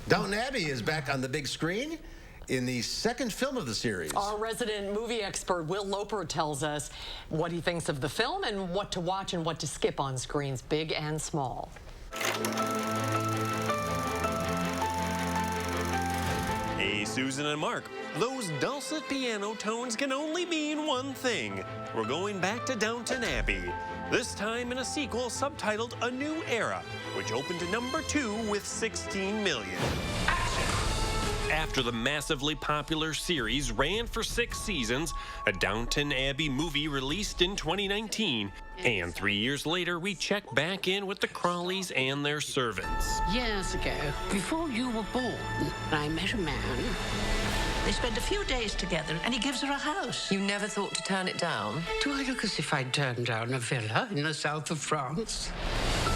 Downton Abbey is back on the big screen in the second film of the series. Our resident movie expert, Wil Loper, tells us what he thinks of the film and what to watch and what to skip on screens, big and small. Hey, Susan and Mark. Those dulcet piano tones can only mean one thing. We're going back to Downton Abbey. This time in a sequel subtitled A New Era, which opened to #2 with 16 million. After the massively popular series ran for 6 seasons, a Downton Abbey movie released in 2019. And 3 years later, we check back in with the Crawleys and their servants. Years ago, before you were born, I met a man. They spend a few days together, and he gives her a house. You never thought to turn it down? Do I look as if I'd turned down a villa in the south of France?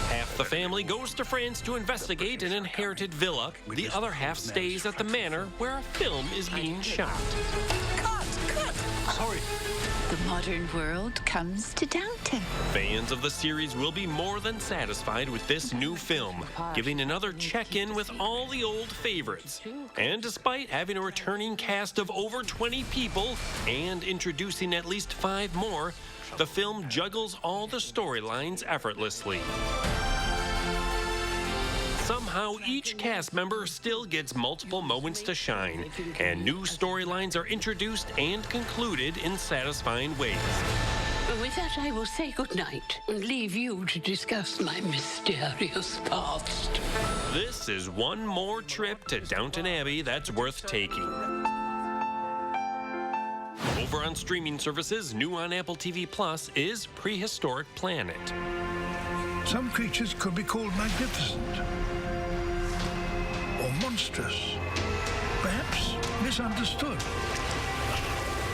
Half the family goes to France to investigate an inherited villa. The other half stays at the manor where a film is being shot. Cut! Sorry. The modern world comes to Downton. Fans of the series will be more than satisfied with this new film, giving another check-in with all the old favorites. And despite having a returning cast of over 20 people and introducing at least 5 more, the film juggles all the storylines effortlessly. Somehow, each cast member still gets multiple moments to shine, and new storylines are introduced and concluded in satisfying ways. With that, I will say goodnight and leave you to discuss my mysterious past. This is one more trip to Downton Abbey that's worth taking. Over on streaming services, new on Apple TV Plus is Prehistoric Planet. Some creatures could be called magnificent or monstrous, perhaps misunderstood.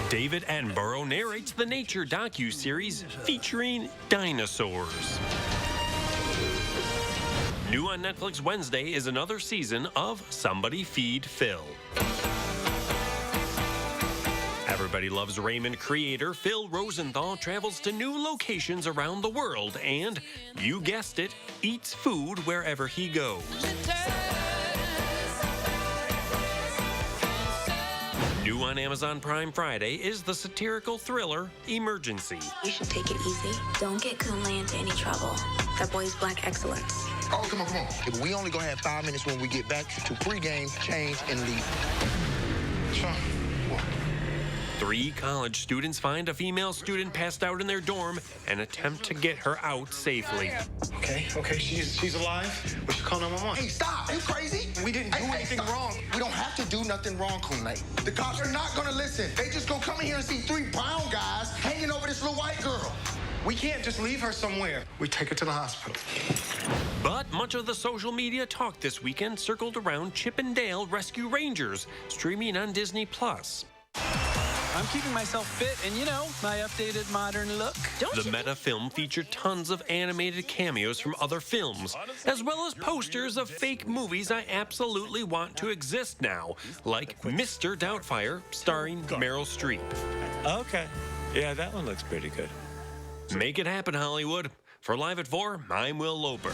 David Attenborough narrates the nature docu-series featuring dinosaurs. New on Netflix Wednesday is another season of Somebody Feed Phil. Everybody Loves Raymond creator Phil Rosenthal travels to new locations around the world and, you guessed it, eats food wherever he goes. New on Amazon Prime Friday is the satirical thriller Emergency. You should take it easy. Don't get Kunle into any trouble. That boy's black excellence. Oh, come on. If we only gonna have 5 minutes when we get back to pregame, change, and leave. Sure. 3 college students find a female student passed out in their dorm and attempt to get her out safely. Okay, she's alive. We should call 911. Hey, stop! You crazy? We didn't do anything wrong. We don't have to do nothing wrong, Kunle. The cops are not gonna listen. They just gonna come in here and see 3 brown guys hanging over this little white girl. We can't just leave her somewhere. We take her to the hospital. But much of the social media talk this weekend circled around Chip and Dale Rescue Rangers, streaming on Disney+. I'm keeping myself fit and, my updated modern look. The meta film featured tons of animated cameos from other films, as well as posters of fake movies I absolutely want to exist now, like Mr. Doubtfire, starring Meryl Streep. Okay. Yeah, that one looks pretty good. Make it happen, Hollywood. For Live at 4, I'm Wil Loper.